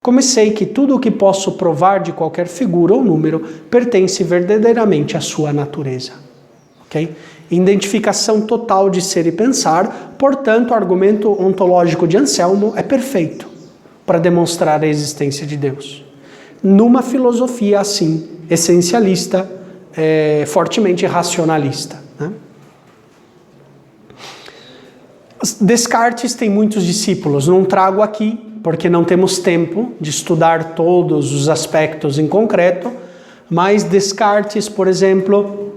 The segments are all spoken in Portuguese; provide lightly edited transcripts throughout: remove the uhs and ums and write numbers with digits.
Como sei que tudo o que posso provar de qualquer figura ou número pertence verdadeiramente à sua natureza. Ok? Identificação total de ser e pensar, portanto, o argumento ontológico de Anselmo é perfeito para demonstrar a existência de Deus. Numa filosofia assim, essencialista, fortemente racionalista. Né? Descartes tem muitos discípulos, não trago aqui, porque não temos tempo de estudar todos os aspectos em concreto, mas Descartes, por exemplo,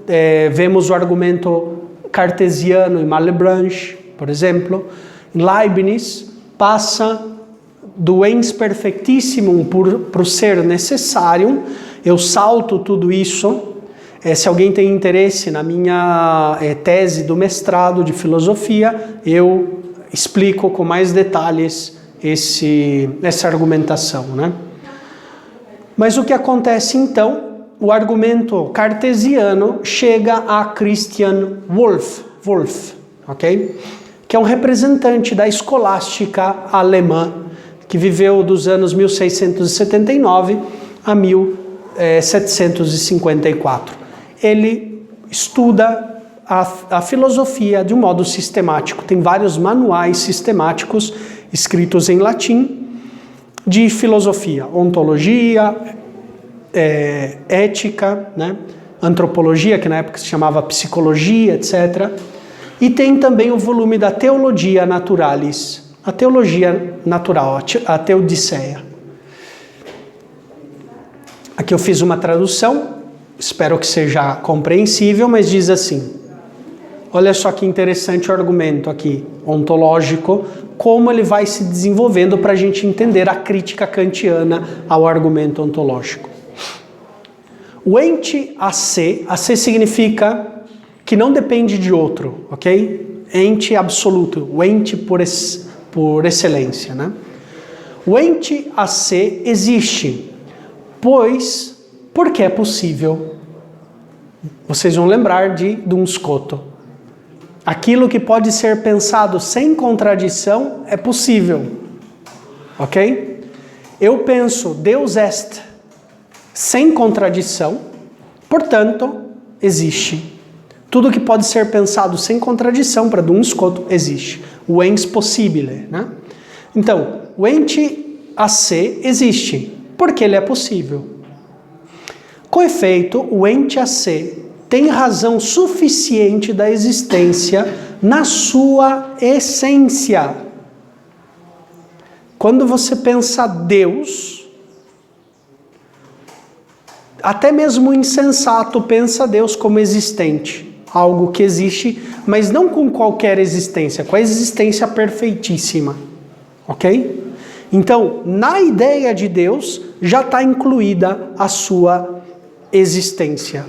vemos o argumento cartesiano em Malebranche, por exemplo. Leibniz passa do ens perfectissimum para o ser necessarium. Eu salto tudo isso. Se alguém tem interesse na minha tese do mestrado de filosofia, eu explico com mais detalhes essa argumentação, né? Mas o que acontece então? O argumento cartesiano chega a Christian Wolff, ok? Que é um representante da escolástica alemã, que viveu dos anos 1679 a 1754. Ele estuda a filosofia de um modo sistemático. Tem vários manuais sistemáticos escritos em latim de filosofia, ontologia, ética, né? Antropologia, que na época se chamava psicologia, etc. E tem também o volume da Theologia Naturalis, a teologia natural, a Teodiceia. Aqui eu fiz uma tradução, espero que seja compreensível, mas diz assim: olha só que interessante o argumento aqui, ontológico, como ele vai se desenvolvendo para a gente entender a crítica kantiana ao argumento ontológico. O ente a se significa que não depende de outro, ok? Ente absoluto, o ente por excelência, né? O ente a se existe, porque é possível. Vocês vão lembrar de Duns Scoto. Aquilo que pode ser pensado sem contradição é possível, ok? Eu penso Deus est sem contradição, portanto, existe. Tudo que pode ser pensado sem contradição, para Duns Scoto, existe. O ens possibile, né? Então, o ente a se existe, porque ele é possível. Com efeito, o ente a se tem razão suficiente da existência na sua essência. Quando você pensa Deus, até mesmo o insensato pensa Deus como existente, algo que existe, mas não com qualquer existência, com a existência perfeitíssima, ok? Então, na ideia de Deus, já está incluída a sua existência.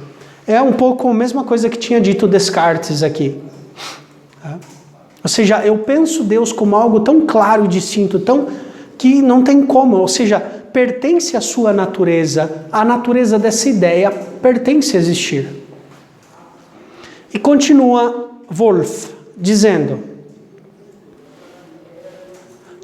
É um pouco a mesma coisa que tinha dito Descartes aqui. Ou seja, eu penso Deus como algo tão claro e distinto, tão que não tem como, ou seja, pertence à sua natureza, a natureza dessa ideia pertence a existir. E continua Wolff dizendo: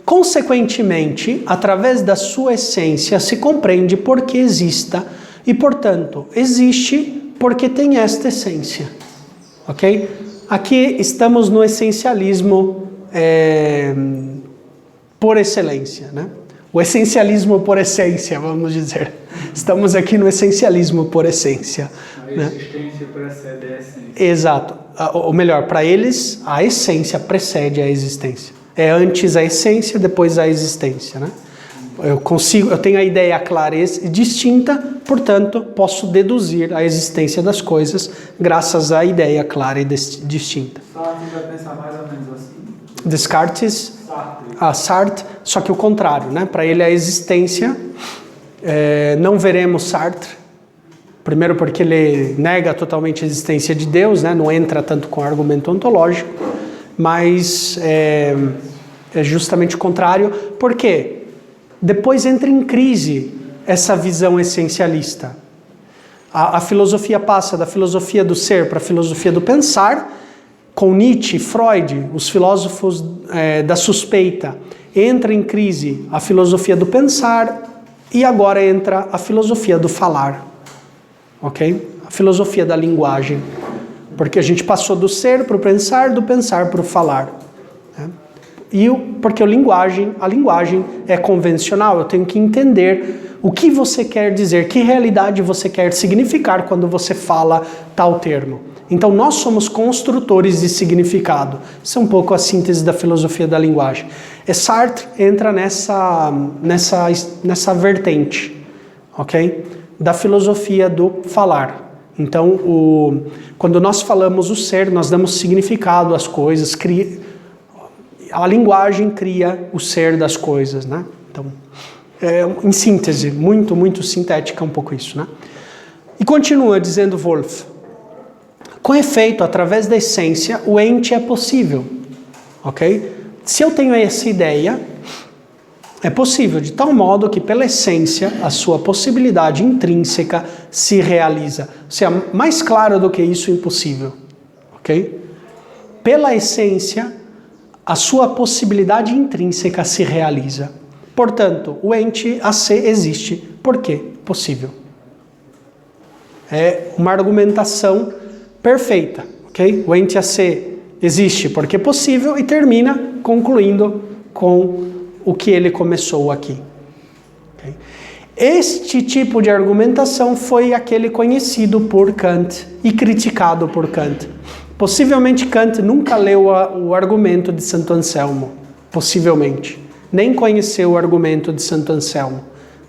consequentemente, através da sua essência se compreende por que exista e, portanto, existe porque tem esta essência. Ok? Aqui estamos no essencialismo por excelência, né? O essencialismo por essência, vamos dizer. Estamos aqui no essencialismo por essência. A existência precede a essência. Exato. Ou melhor, para eles, a essência precede a existência. É antes a essência, depois a existência, né? Eu tenho a ideia clara e distinta, portanto, posso deduzir a existência das coisas graças à ideia clara e distinta. Sartre vai pensar mais ou menos assim. Descartes, Sartre, só que o contrário, né? Para ele a existência, não veremos Sartre, primeiro porque ele nega totalmente a existência de Deus, né? Não entra tanto com o argumento ontológico, mas é justamente o contrário, porque depois entra em crise essa visão essencialista. A filosofia passa da filosofia do ser para a filosofia do pensar, com Nietzsche, Freud, os filósofos da suspeita, entra em crise a filosofia do pensar e agora entra a filosofia do falar, ok? A filosofia da linguagem, porque a gente passou do ser para o pensar, do pensar para o falar, né? Porque a linguagem é convencional, eu tenho que entender o que você quer dizer, que realidade você quer significar quando você fala tal termo. Então nós somos construtores de significado. Isso é um pouco a síntese da filosofia da linguagem. E Sartre entra nessa vertente, ok? Da filosofia do falar. Então, quando nós falamos o ser, nós damos significado às coisas, a linguagem cria o ser das coisas, né? Então, em síntese, muito, muito sintética um pouco isso, né? E continua dizendo Wolff, com efeito, através da essência, o ente é possível, ok? Se eu tenho essa ideia, é possível de tal modo que pela essência, a sua possibilidade intrínseca se realiza. Ou seja, mais claro do que isso, impossível, ok? Pela essência, a sua possibilidade intrínseca se realiza. Portanto, o ente a ser existe. Por quê? Possível. É uma argumentação perfeita, ok? O ente a ser existe porque é possível e termina concluindo com o que ele começou aqui. Okay? Este tipo de argumentação foi aquele conhecido por Kant e criticado por Kant. Possivelmente Kant nunca leu o argumento de Santo Anselmo, possivelmente. Nem conheceu o argumento de Santo Anselmo.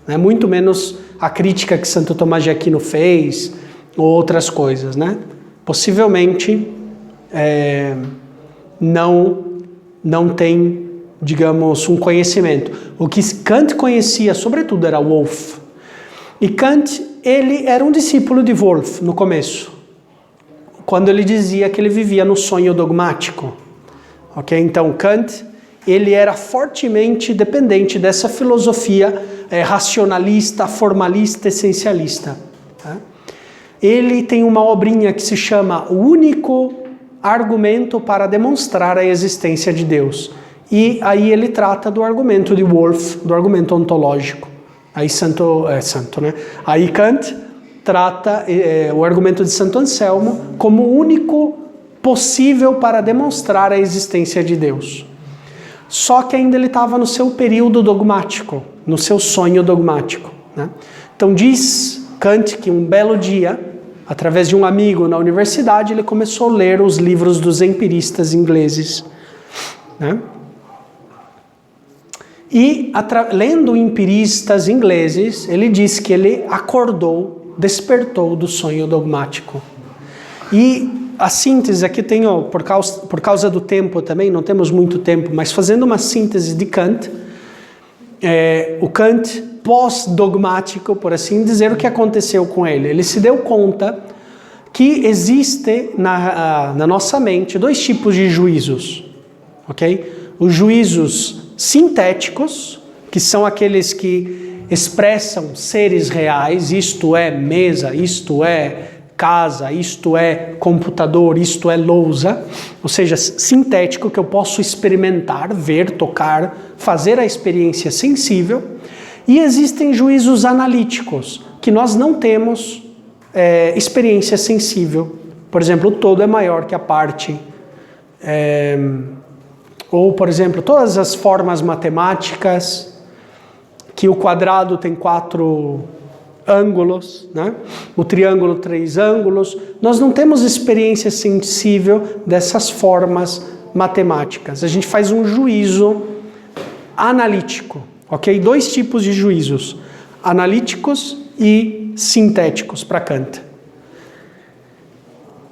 Né? Muito menos a crítica que Santo Tomás de Aquino fez, ou outras coisas. Né? Possivelmente não tem, digamos, um conhecimento. O que Kant conhecia, sobretudo, era Wolff. E Kant, ele era um discípulo de Wolff no começo, quando ele dizia que ele vivia no sonho dogmático. Ok? Então, Kant, ele era fortemente dependente dessa filosofia racionalista, formalista, essencialista. Tá? Ele tem uma obrinha que se chama O Único Argumento para Demonstrar a Existência de Deus. E aí ele trata do argumento de Wolff, do argumento ontológico. Aí né? Aí Kant trata o argumento de Santo Anselmo como o único possível para demonstrar a existência de Deus. Só que ainda ele estava no seu período dogmático, no seu sonho dogmático. Né? Então diz Kant que um belo dia, através de um amigo na universidade, ele começou a ler os livros dos empiristas ingleses. Né? E lendo empiristas ingleses, ele diz que ele despertou do sonho dogmático. E a síntese aqui tem, por causa do tempo também, não temos muito tempo, mas fazendo uma síntese de Kant, o Kant pós-dogmático, por assim dizer, o que aconteceu com ele? Ele se deu conta que existe na nossa mente dois tipos de juízos, ok? Os juízos sintéticos, que são aqueles que expressam seres reais, isto é mesa, isto é casa, isto é computador, isto é lousa, ou seja, sintético, que eu posso experimentar, ver, tocar, fazer a experiência sensível. E existem juízos analíticos, que nós não temos experiência sensível. Por exemplo, o todo é maior que a parte. Ou, por exemplo, todas as formas matemáticas, que o quadrado tem 4 ângulos, né? O triângulo 3 ângulos. Nós não temos experiência sensível dessas formas matemáticas. A gente faz um juízo analítico, ok? 2 tipos de juízos, analíticos e sintéticos para Kant.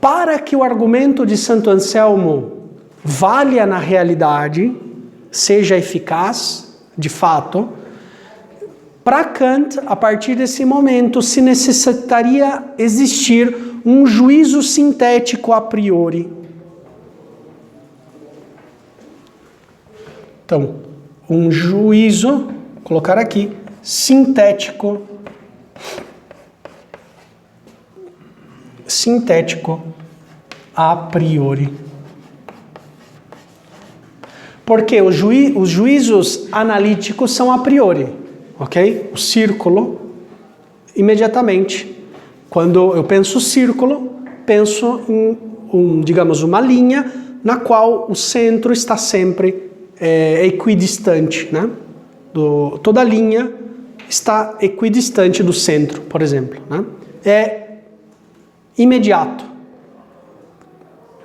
Para que o argumento de Santo Anselmo valha na realidade, seja eficaz, de fato, para Kant, a partir desse momento, se necessitaria existir um juízo sintético a priori. Então, um juízo, vou colocar aqui, sintético a priori. Porque os juízos analíticos são a priori, ok? O círculo, imediatamente. Quando eu penso círculo, penso em, digamos, uma linha na qual o centro está sempre equidistante, né? Toda linha está equidistante do centro, por exemplo, né? É imediato.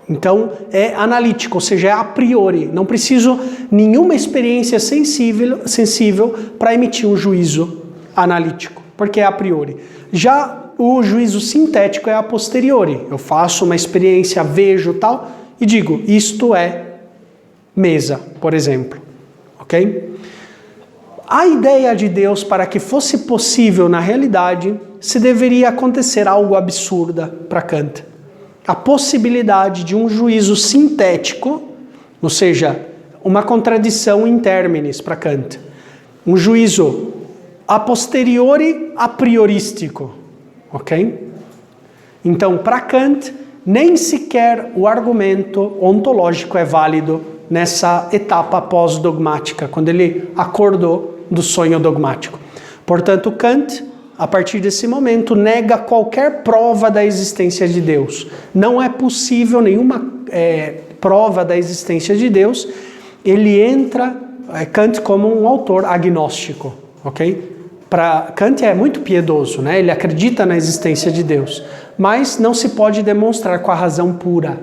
Então, é analítico, ou seja, é a priori. Não preciso nenhuma experiência sensível para emitir um juízo analítico, porque é a priori. Já o juízo sintético é a posteriori. Eu faço uma experiência, vejo tal, e digo, isto é mesa, por exemplo. Ok? A ideia de Deus para que fosse possível na realidade, se deveria acontecer algo absurdo para Kant. A possibilidade de um juízo sintético, ou seja, uma contradição in terminis para Kant. Um juízo a posteriori a priorístico, ok? Então, para Kant, nem sequer o argumento ontológico é válido nessa etapa pós-dogmática, quando ele acordou do sonho dogmático. Portanto, Kant, a partir desse momento, nega qualquer prova da existência de Deus. Não é possível nenhuma prova da existência de Deus. Ele entra, Kant, como um autor agnóstico, ok? Para Kant é muito piedoso, né? Ele acredita na existência de Deus, mas não se pode demonstrar com a razão pura.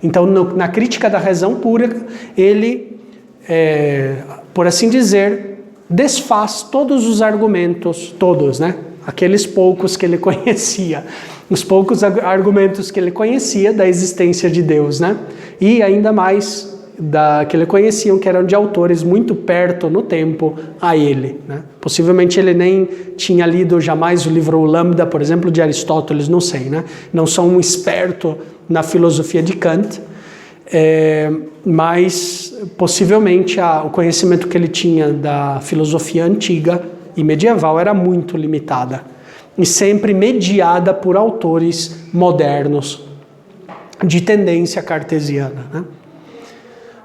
Então, na crítica da razão pura, ele, por assim dizer, desfaz todos os argumentos, todos, né? Aqueles poucos que ele conhecia, os poucos argumentos que ele conhecia da existência de Deus, né? E ainda mais que ele conhecia, que eram de autores muito perto no tempo a ele, né? Possivelmente ele nem tinha lido jamais o livro Lambda, por exemplo, de Aristóteles, não sei, né? Não sou um esperto na filosofia de Kant, mas possivelmente o conhecimento que ele tinha da filosofia antiga e medieval era muito limitada e sempre mediada por autores modernos de tendência cartesiana, né?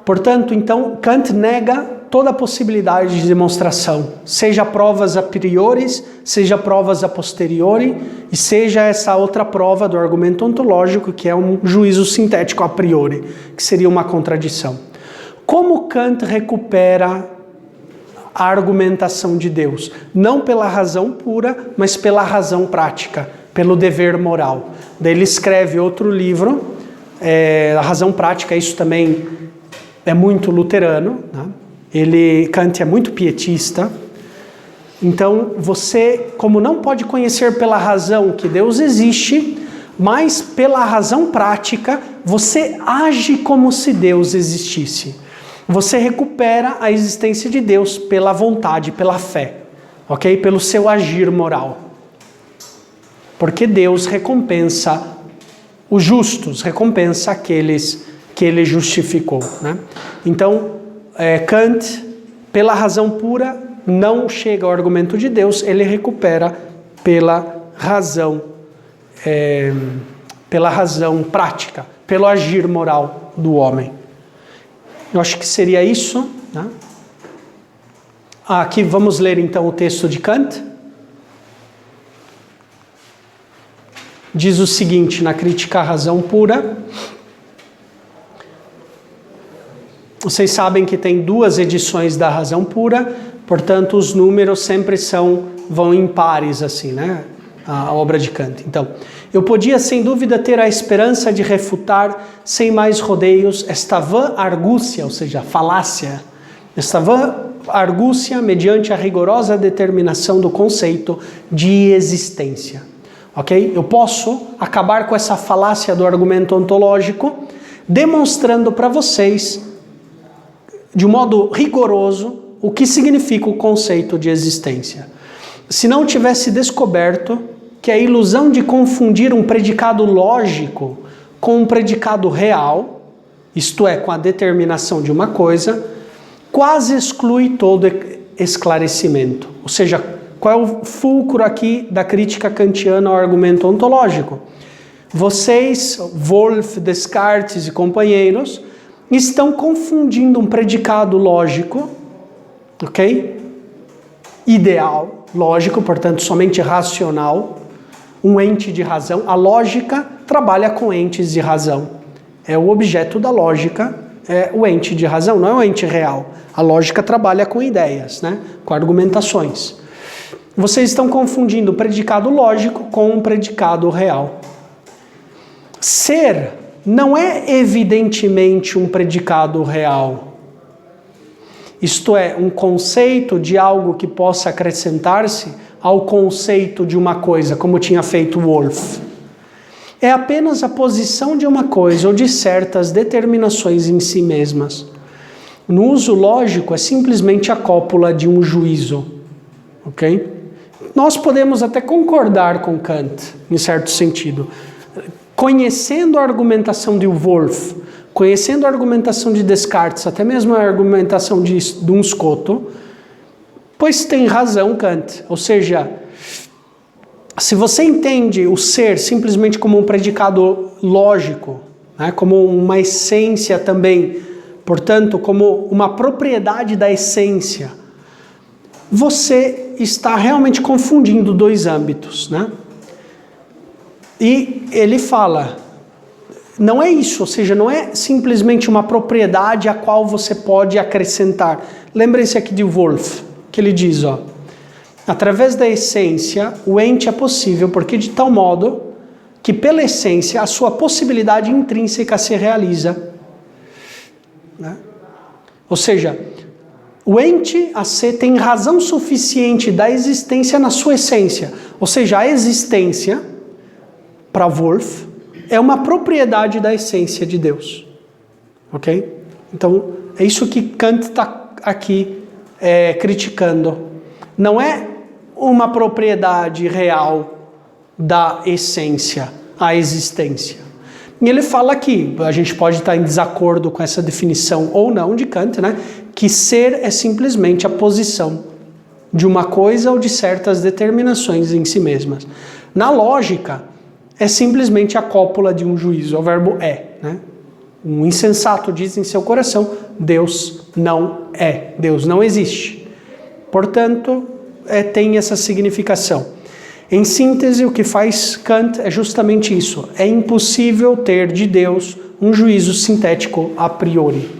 Portanto, então, Kant nega toda a possibilidade de demonstração, seja provas a priori, seja provas a posteriori, e seja essa outra prova do argumento ontológico, que é um juízo sintético a priori, que seria uma contradição. Como Kant recupera a argumentação de Deus? Não pela razão pura, mas pela razão prática, pelo dever moral. Daí ele escreve outro livro, a razão prática, isso também é muito luterano, né? Kant é muito pietista. Então, você, como não pode conhecer pela razão que Deus existe, mas pela razão prática, você age como se Deus existisse. Você recupera a existência de Deus pela vontade, pela fé, ok? Pelo seu agir moral. Porque Deus recompensa os justos, recompensa aqueles que ele justificou, né? Então, Kant, pela razão pura, não chega ao argumento de Deus, ele recupera pela razão prática, pelo agir moral do homem. Eu acho que seria isso, né? Aqui vamos ler então o texto de Kant. Diz o seguinte, na Crítica à Razão Pura. Vocês sabem que tem 2 edições da Razão Pura, portanto os números sempre vão em pares, assim, né? A obra de Kant. Então, eu podia sem dúvida ter a esperança de refutar sem mais rodeios esta vã argúcia, ou seja, falácia, esta vã argúcia mediante a rigorosa determinação do conceito de existência. Ok? Eu posso acabar com essa falácia do argumento ontológico demonstrando para vocês de um modo rigoroso o que significa o conceito de existência. Se não tivesse descoberto que a ilusão de confundir um predicado lógico com um predicado real, isto é, com a determinação de uma coisa, quase exclui todo esclarecimento. Ou seja, qual é o fulcro aqui da crítica kantiana ao argumento ontológico? Vocês, Wolff, Descartes e companheiros, estão confundindo um predicado lógico, ok? Ideal, lógico, portanto, somente racional, um ente de razão. A lógica trabalha com entes de razão. É o objeto da lógica, é o ente de razão, não é o ente real. A lógica trabalha com ideias, né? Com argumentações. Vocês estão confundindo o predicado lógico com um predicado real. Ser não é evidentemente um predicado real. Isto é, um conceito de algo que possa acrescentar-se ao conceito de uma coisa, como tinha feito Wolff. É apenas a posição de uma coisa ou de certas determinações em si mesmas. No uso lógico, é simplesmente a cópula de um juízo. Ok? Nós podemos até concordar com Kant, em certo sentido. Conhecendo a argumentação de Wolff, conhecendo a argumentação de Descartes, até mesmo a argumentação de Duns Scoto, pois tem razão Kant. Ou seja, se você entende o ser simplesmente como um predicado lógico, né, como uma essência também, portanto, como uma propriedade da essência, você está realmente confundindo dois âmbitos, né? E ele fala, não é isso, ou seja, não é simplesmente uma propriedade a qual você pode acrescentar. Lembrem-se aqui de Wolff, que ele diz, ó, através da essência, o ente é possível, porque de tal modo que pela essência a sua possibilidade intrínseca se realiza. Né? Ou seja, o ente a ser tem razão suficiente da existência na sua essência. Ou seja, a existência, para Wolff, é uma propriedade da essência de Deus. Ok? Então, é isso que Kant está aqui criticando. Não é uma propriedade real da essência, a existência. E ele fala aqui, a gente pode estar em desacordo com essa definição ou não de Kant, né? Que ser é simplesmente a posição de uma coisa ou de certas determinações em si mesmas. Na lógica, é simplesmente a cópula de um juízo, é o verbo é, né? Um insensato diz em seu coração, Deus não é, Deus não existe. Portanto, tem essa significação. Em síntese, o que faz Kant é justamente isso. É impossível ter de Deus um juízo sintético a priori.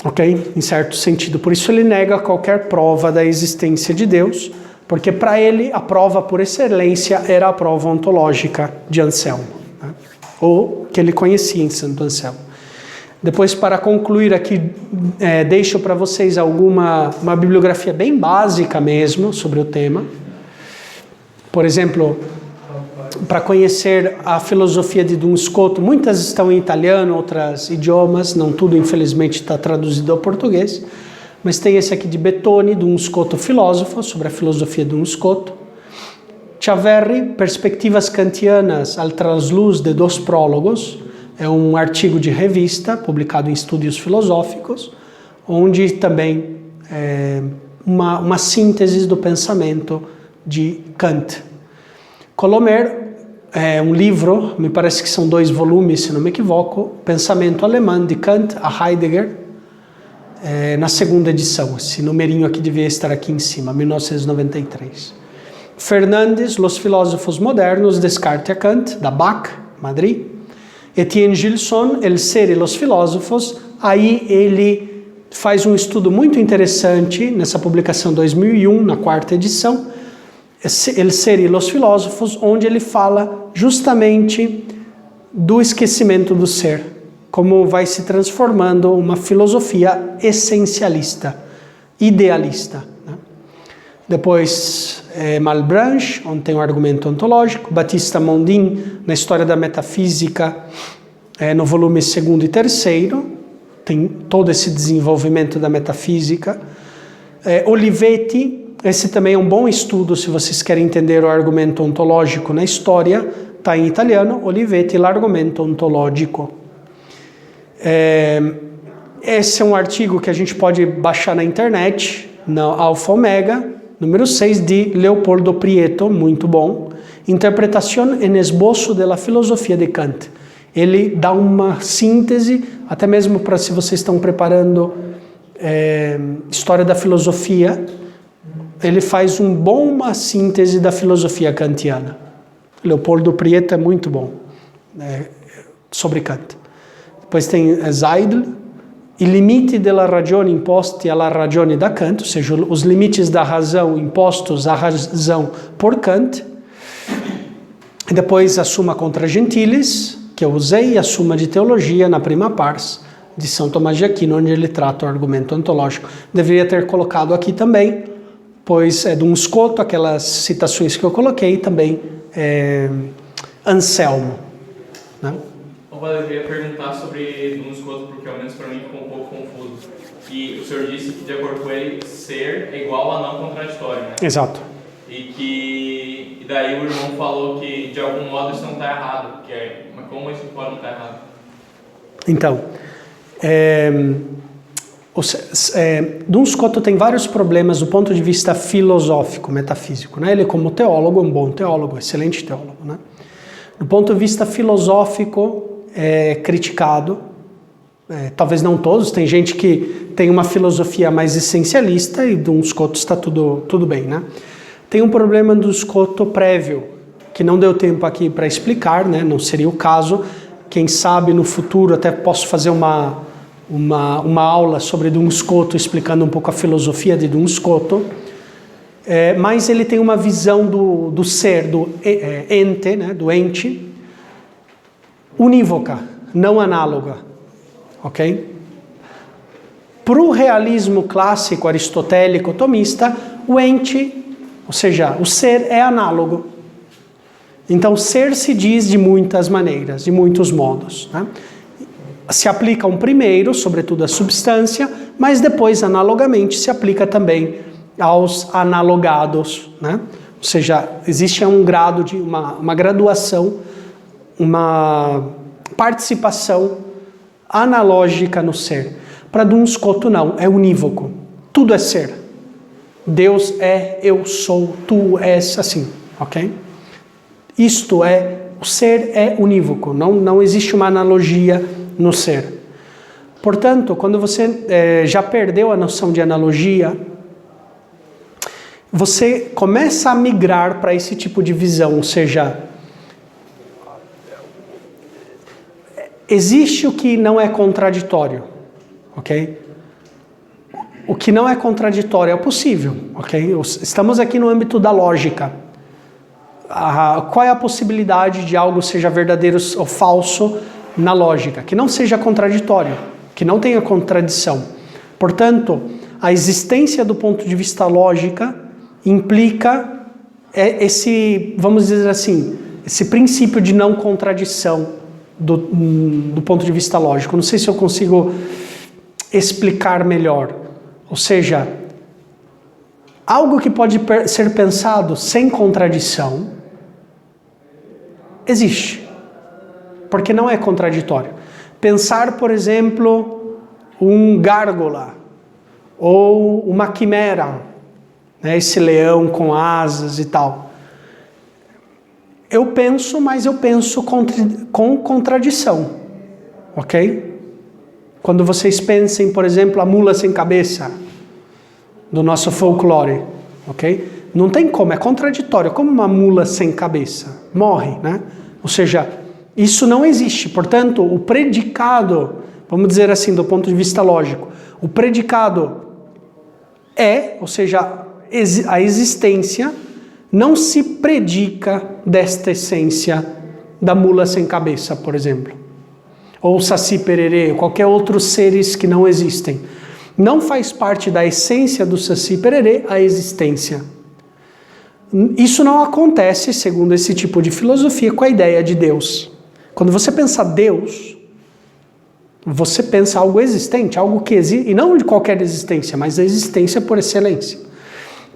Ok? Em certo sentido. Por isso ele nega qualquer prova da existência de Deus, porque para ele a prova por excelência era a prova ontológica de Anselmo, né? Ou que ele conhecia em Santo Anselmo. Depois, para concluir aqui, deixo para vocês uma bibliografia bem básica mesmo sobre o tema. Por exemplo, para conhecer a filosofia de Duns Scoto, muitas estão em italiano, outras idiomas, não tudo infelizmente está traduzido ao português, mas tem esse aqui de Bettoni, Duns Scoto filósofo, sobre a filosofia de Duns Scoto. Chaverri, Perspectivas Kantianas al trasluz de dos prólogos, é um artigo de revista, publicado em Estudos Filosóficos, onde também uma síntese do pensamento de Kant. Colomer, um livro, me parece que são 2 volumes, se não me equivoco, Pensamento Alemão de Kant a Heidegger, na segunda edição. Esse numerinho aqui devia estar aqui em cima, 1993. Fernandes, Los Filósofos Modernos, Descartes a Kant, da BAC, Madrid. Etienne Gilson, El Ser e los Filósofos. Aí ele faz um estudo muito interessante, nessa publicação 2001, na 4ª edição, El Ser e los Filósofos, onde ele fala justamente do esquecimento do ser, como vai se transformando uma filosofia essencialista, idealista. Né? Depois, Malebranche, onde tem um argumento ontológico, Batista Mondin, na História da Metafísica, no volume 2º e 3º, tem todo esse desenvolvimento da metafísica. Olivetti, esse também é um bom estudo se vocês querem entender o argumento ontológico na história, está em italiano, Olivetti, l'argomento ontologico. Esse é um artigo que a gente pode baixar na internet, na Alfa Omega, número 6, de Leopoldo Prieto, muito bom. Interpretación en esbozo de la filosofía de Kant. Ele dá uma síntese, até mesmo para se vocês estão preparando história da filosofia, ele faz uma síntese da filosofia kantiana. Leopoldo Prieto é muito bom sobre Kant. Depois tem Seidel, i limiti della ragione imposti alla ragione da Kant, ou seja, os limites da razão impostos à razão por Kant. E depois a Summa contra Gentiles, que eu usei, e a Summa de Teologia na prima pars de São Tomás de Aquino, onde ele trata o argumento ontológico. Deveria ter colocado aqui também, pois é Duns Scoto, aquelas citações que eu coloquei, também Anselmo. Né? Eu queria perguntar sobre Duns Scoto, porque ao menos para mim ficou um pouco confuso. E o senhor disse que, de acordo com ele, ser é igual a não contraditório, né? Exato. E daí o irmão falou que, de algum modo, isso não está errado. Mas como isso pode não estar errado? Então, Duns Scoto tem vários problemas do ponto de vista filosófico, metafísico. Né? Ele, como teólogo, é um bom teólogo, excelente teólogo. Né? Do ponto de vista filosófico, é criticado. Talvez não todos, tem gente que tem uma filosofia mais essencialista e Duns Scoto está tudo bem. Né? Tem um problema do Scoto prévio, que não deu tempo aqui para explicar, né? Não seria o caso. Quem sabe no futuro até posso fazer uma aula sobre Duns Scoto, explicando um pouco a filosofia de Duns Scoto. Mas ele tem uma visão do ser, do ente, né? Do ente, unívoca, não análoga. Ok? Para o realismo clássico aristotélico tomista, o ente, ou seja, o ser é análogo. Então, ser se diz de muitas maneiras, de muitos modos. Né? Se aplica um primeiro, sobretudo a substância, mas depois, analogamente, se aplica também aos analogados. Né? Ou seja, existe um grado de uma graduação, uma participação analógica no ser. Para Duns Scoto, não, é unívoco. Tudo é ser. Deus é, eu sou, tu és, assim, ok? Isto é, o ser é unívoco, não existe uma analogia no ser. Portanto, quando você já perdeu a noção de analogia, você começa a migrar para esse tipo de visão, ou seja, existe o que não é contraditório, ok? O que não é contraditório é possível, ok? Estamos aqui no âmbito da lógica. Qual é a possibilidade de algo seja verdadeiro ou falso na lógica? Que não seja contraditório, que não tenha contradição. Portanto, a existência do ponto de vista lógica implica esse, vamos dizer assim, esse princípio de não contradição do ponto de vista lógico. Não sei se eu consigo explicar melhor. Ou seja, algo que pode ser pensado sem contradição existe, porque não é contraditório. Pensar, por exemplo, um gárgula ou uma quimera, né, esse leão com asas e tal. Eu penso, mas eu penso com contradição, ok? Quando vocês pensem, por exemplo, a mula sem cabeça do nosso folclore, ok? Não tem como, é contraditório. Como uma mula sem cabeça? Morre, né? Ou seja, isso não existe. Portanto, o predicado, vamos dizer assim, do ponto de vista lógico, o predicado ou seja, a existência não se predica desta essência da mula sem cabeça, por exemplo. Ou Saci Pererê, ou qualquer outros seres que não existem. Não faz parte da essência do Saci Pererê a existência. Isso não acontece, segundo esse tipo de filosofia, com a ideia de Deus. Quando você pensa Deus, você pensa algo existente, algo que existe, e não de qualquer existência, mas a existência por excelência.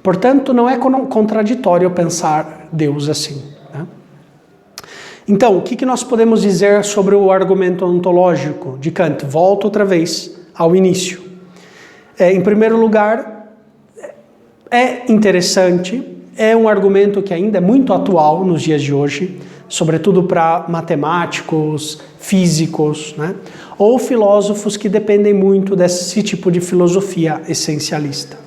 Portanto, não é contraditório pensar Deus assim. Né? Então, o que nós podemos dizer sobre o argumento ontológico de Kant? Volto outra vez ao início. Em primeiro lugar, é interessante, é um argumento que ainda é muito atual nos dias de hoje. sobretudo para matemáticos, físicos, né? Ou filósofos que dependem muito desse tipo de filosofia essencialista.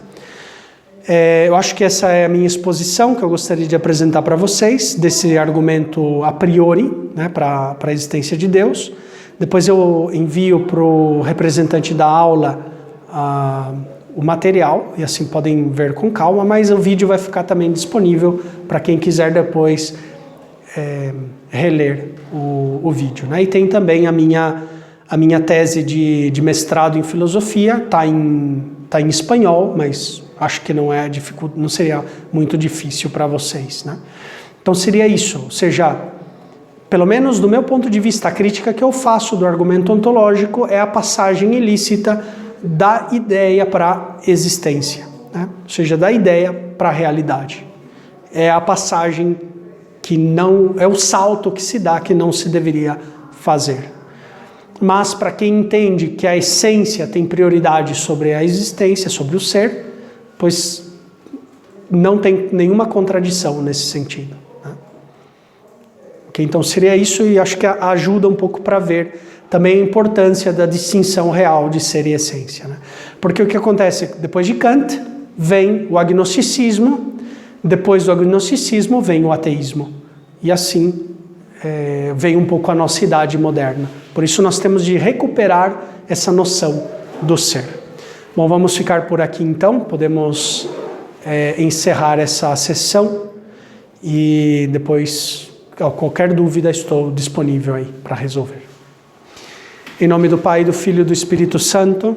Eu acho que essa é a minha exposição que eu gostaria de apresentar para vocês, desse argumento a priori, né, para a existência de Deus. Depois eu envio para o representante da aula o material, e assim podem ver com calma, mas o vídeo vai ficar também disponível para quem quiser depois reler o vídeo, né? E tem também a minha tese de mestrado em filosofia, está em espanhol, mas acho que não seria muito difícil para vocês, né? Então seria isso, ou seja, pelo menos do meu ponto de vista, a crítica que eu faço do argumento ontológico é a passagem ilícita da ideia para a existência, né? Ou seja, da ideia para a realidade. É a passagem que não, é o salto que se dá que não se deveria fazer. Mas para quem entende que a essência tem prioridade sobre a existência, sobre o ser, pois não tem nenhuma contradição nesse sentido, né? Okay, então seria isso, e acho que ajuda um pouco para ver também a importância da distinção real de ser e essência, né? Porque o que acontece, depois de Kant, vem o agnosticismo, depois do agnosticismo vem o ateísmo, e assim vem um pouco a nossa idade moderna. Por isso nós temos de recuperar essa noção do ser. Bom, vamos ficar por aqui então, podemos encerrar essa sessão e depois, qualquer dúvida, estou disponível aí para resolver. Em nome do Pai, do Filho e do Espírito Santo.